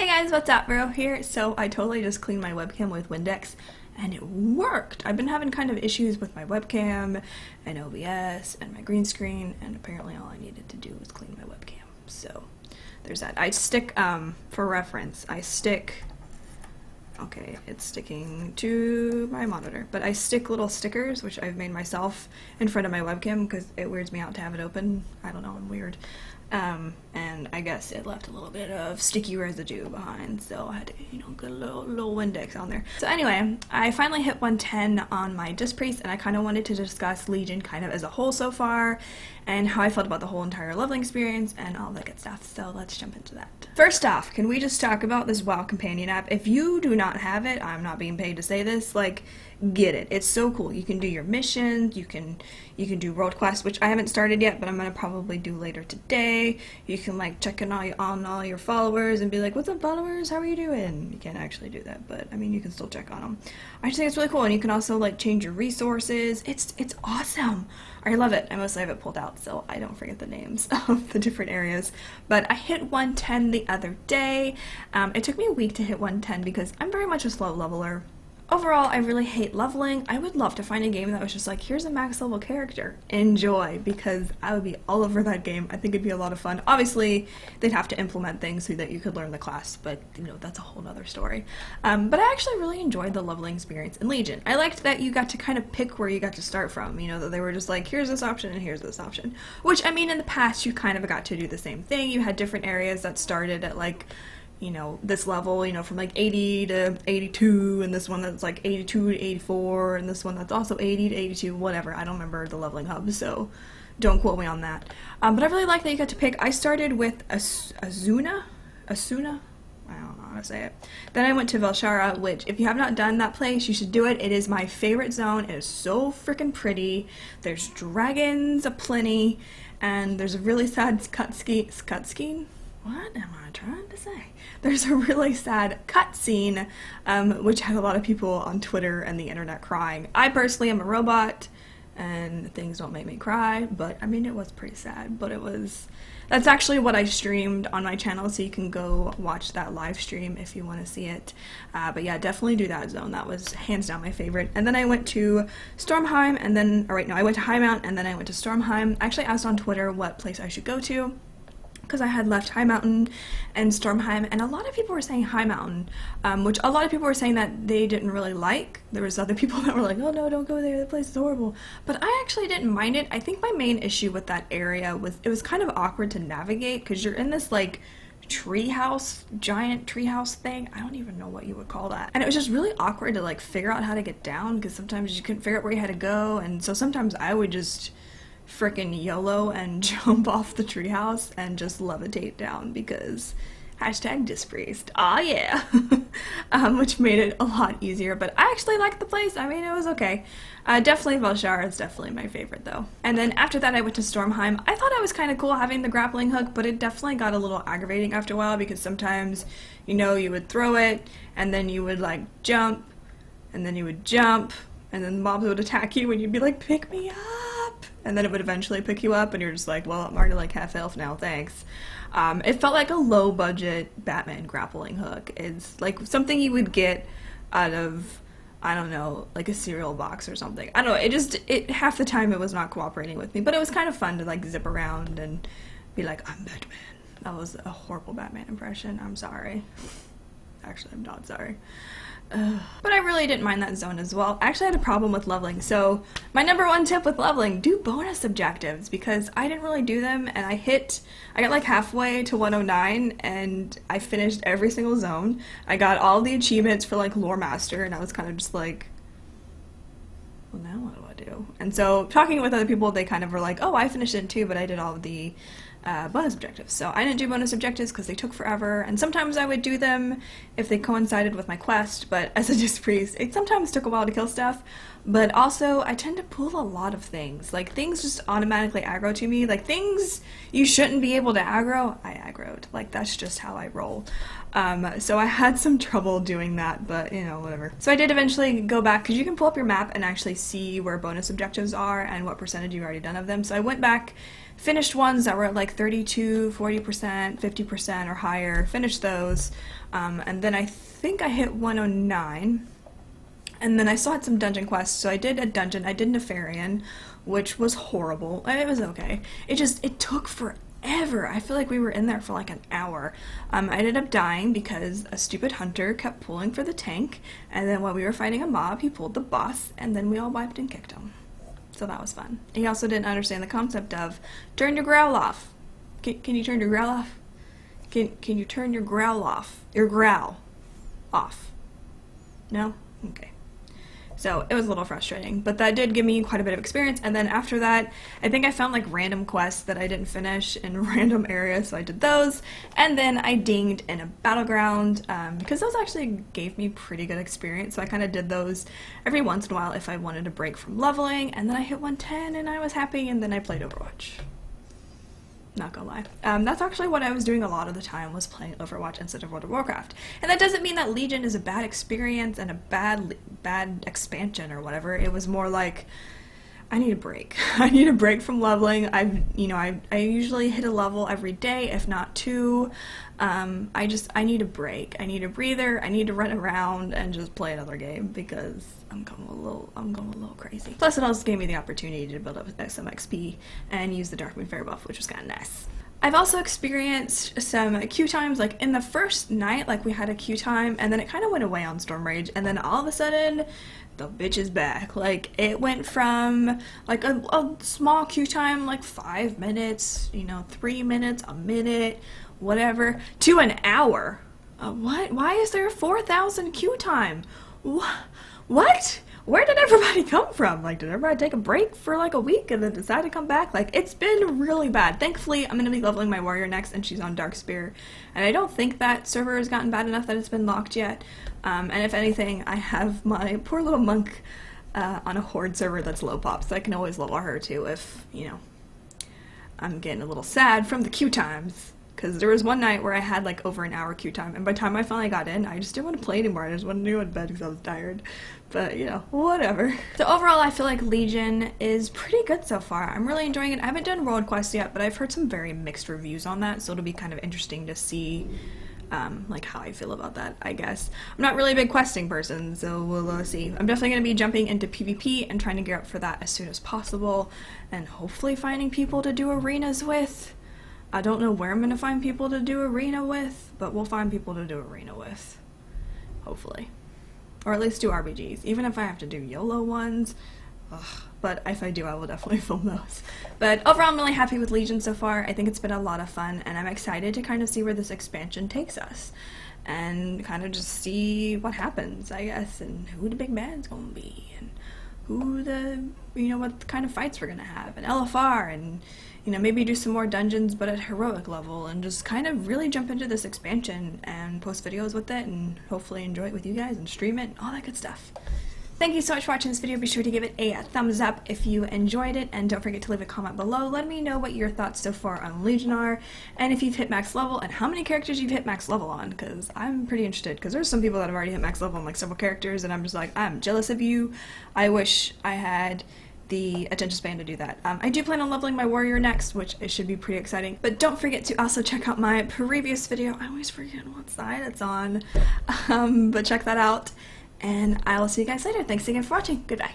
Hey guys, what's up? Vero here. So I totally just cleaned my webcam with Windex and it worked. I've been having kind of issues with my webcam and OBS and my green screen, and apparently all I needed to do was clean my webcam. So there's that. I stick, for reference, okay, it's sticking to my monitor, but I stick little stickers, which I've made myself, in front of my webcam because it weirds me out to have it open. I don't know, I'm weird. And I guess it left a little bit of sticky residue behind, so I had to, get a little Windex on there. So anyway, I finally hit 110 on my Disc Priest, and I kind of wanted to discuss Legion kind of as a whole so far, and how I felt about the whole entire leveling experience, and all that good stuff, so let's jump into that. First off, can we just talk about this WoW Companion app? If you do not have it, I'm not being paid to say this, like, get it. It's so cool. You can do your missions, you can do world quests, which I haven't started yet, but I'm gonna probably do later today. You can like check in on all your followers and be like, what's up followers, how are you doing? You can't actually do that, but I mean you can still check on them. I just think it's really cool, and you can also like change your resources. It's awesome. I love it. I mostly have it pulled out so I don't forget the names of the different areas. But I hit 110 the other day. It took me a week to hit 110 because I'm very much a slow leveler. Overall, I really hate leveling. I would love to find a game that was just like, here's a max level character, enjoy, because I would be all over that game. I think it'd be a lot of fun. Obviously, they'd have to implement things so that you could learn the class, but that's a whole other story. But I actually really enjoyed the leveling experience in Legion. I liked that you got to kind of pick where you got to start from, that they were just like, here's this option and here's this option. Which, I mean, in the past, you kind of got to do the same thing. You had different areas that started at like, this level, from like 80 to 82, and this one that's like 82 to 84, and this one that's also 80 to 82, whatever. I don't remember the leveling hub, so don't quote me on that. But I really like that you got to pick. I started with Asuna? I don't know how to say it. Then I went to Velshara, which, if you have not done that place, you should do it. It is my favorite zone. It is so freaking pretty. There's dragons aplenty, and there's a really sad cutscene? What am I trying to say? There's a really sad cutscene, which had a lot of people on Twitter and the internet crying. I personally am a robot, and things don't make me cry, but I mean, it was pretty sad, but that's actually what I streamed on my channel, so you can go watch that live stream if you want to see it. But yeah, definitely do that zone. That was hands down my favorite. And then I went to Stormheim, I went to Highmount, and then I went to Stormheim. I actually asked on Twitter what place I should go to, because I had left High Mountain and Stormheim, and a lot of people were saying High Mountain, which a lot of people were saying that they didn't really like. There was other people that were like, oh no, don't go there, that place is horrible. But I actually didn't mind it. I think my main issue with that area was it was kind of awkward to navigate, because you're in this like giant treehouse thing. I don't even know what you would call that. And it was just really awkward to like figure out how to get down, because sometimes you couldn't figure out where you had to go, and so sometimes I would just frickin' YOLO and jump off the treehouse and just levitate down, because #Disc Priest. Ah, yeah. Which made it a lot easier, but I actually liked the place. I mean, it was okay. Definitely Velshara is definitely my favorite, though. And then after that, I went to Stormheim. I thought it was kind of cool having the grappling hook, but it definitely got a little aggravating after a while, because sometimes, you would throw it, and then you would, like, jump, and then you would jump, and then the mobs would attack you, and you'd be like, pick me up! And then it would eventually pick you up, and you're just like, well, I'm already like half elf now, thanks. It felt like a low-budget Batman grappling hook. It's like something you would get out of, I don't know, like a cereal box or something. I don't know, half the time it was not cooperating with me, but it was kind of fun to like zip around and be like, I'm Batman. That was a horrible Batman impression, I'm sorry. Actually, I'm not sorry. But I really didn't mind that zone as well. I actually had a problem with leveling, so my number one tip with leveling, do bonus objectives, because I didn't really do them, and I got like halfway to 109, and I finished every single zone. I got all the achievements for like Lore Master, and I was kind of just like, well, now what do I do? And so talking with other people, they kind of were like, oh, I finished it too, but I did all of the bonus objectives. So I didn't do bonus objectives because they took forever, and sometimes I would do them if they coincided with my quest, but as a Disc Priest, it sometimes took a while to kill stuff. But also, I tend to pull a lot of things. Like, things just automatically aggro to me. Like, things you shouldn't be able to aggro, I aggroed. Like, that's just how I roll. So I had some trouble doing that, but, whatever. So I did eventually go back, because you can pull up your map and actually see where bonus objectives are and what percentage you've already done of them. So I went back finished ones that were at like 32, 40%, 50% or higher, finished those, and then I think I hit 109. And then I still had some dungeon quests, so I did a dungeon. I did Nefarian, which was horrible. It was okay. It took forever. I feel like we were in there for like an hour. I ended up dying because a stupid hunter kept pulling for the tank, and then while we were fighting a mob, he pulled the boss, and then we all wiped and kicked him. So that was fun. He also didn't understand the concept of turn your growl off. Can you turn your growl off? Can you turn your growl off? Your growl off. No? Okay. So it was a little frustrating, but that did give me quite a bit of experience. And then after that, I think I found like random quests that I didn't finish in random areas, so I did those. And then I dinged in a battleground because those actually gave me pretty good experience. So I kind of did those every once in a while if I wanted a break from leveling. And then I hit 110 and I was happy, and then I played Overwatch. Not gonna lie. That's actually what I was doing a lot of the time, was playing Overwatch instead of World of Warcraft. And that doesn't mean that Legion is a bad experience and a bad expansion or whatever. It was more like, I need a break. I need a break from leveling. I usually hit a level every day, if not two. I need a break. I need a breather. I need to run around and just play another game because I'm going a little crazy. Plus, it also gave me the opportunity to build up some XP and use the Darkmoon Fairy buff, which was kind of nice. I've also experienced some queue times, like in the first night, like we had a queue time, and then it kind of went away on Storm Rage, and then all of a sudden, the bitch is back. Like, it went from like a small queue time, like 5 minutes, 3 minutes, a minute, whatever, to an hour. What? Why is there a 4,000 queue time? What? Where did everybody come from? Like, did everybody take a break for like a week and then decide to come back? Like, it's been really bad. Thankfully, I'm going to be leveling my warrior next, and she's on Dark Spear. And I don't think that server has gotten bad enough that it's been locked yet. And if anything, I have my poor little monk on a horde server that's low pop, so I can always level her too if, I'm getting a little sad from the queue times. Because there was one night where I had like over an hour queue time, and by the time I finally got in, I just didn't want to play anymore. I just wanted to go to bed because I was tired. But, whatever. So overall, I feel like Legion is pretty good so far. I'm really enjoying it. I haven't done World Quest yet, but I've heard some very mixed reviews on that, so it'll be kind of interesting to see like how I feel about that, I guess. I'm not really a big questing person, so we'll see. I'm definitely going to be jumping into PvP and trying to gear up for that as soon as possible, and hopefully finding people to do arenas with. I don't know where I'm going to find people to do arena with, but we'll find people to do arena with. Hopefully. Or at least do RBGs. Even if I have to do YOLO ones. Ugh. But if I do, I will definitely film those. But overall, I'm really happy with Legion so far. I think it's been a lot of fun, and I'm excited to kind of see where this expansion takes us. And kind of just see what happens, I guess, and who the big bad's gonna be, and who the, what kind of fights we're gonna have, and LFR, and maybe do some more dungeons but at heroic level, and just kind of really jump into this expansion and post videos with it, and hopefully enjoy it with you guys and stream it and all that good stuff. Thank you so much for watching this video. Be sure to give it a thumbs up if you enjoyed it, and don't forget to leave a comment below. Let me know what your thoughts so far on Legion are, and if you've hit max level, and how many characters you've hit max level on, because I'm pretty interested, because there's some people that have already hit max level on like several characters, and I'm just like, I'm jealous of you. I wish I had the attention span to do that. I do plan on leveling my warrior next, which it should be pretty exciting. But don't forget to also check out my previous video. I always forget what side it's on. But check that out, and I will see you guys later. Thanks again for watching. Goodbye.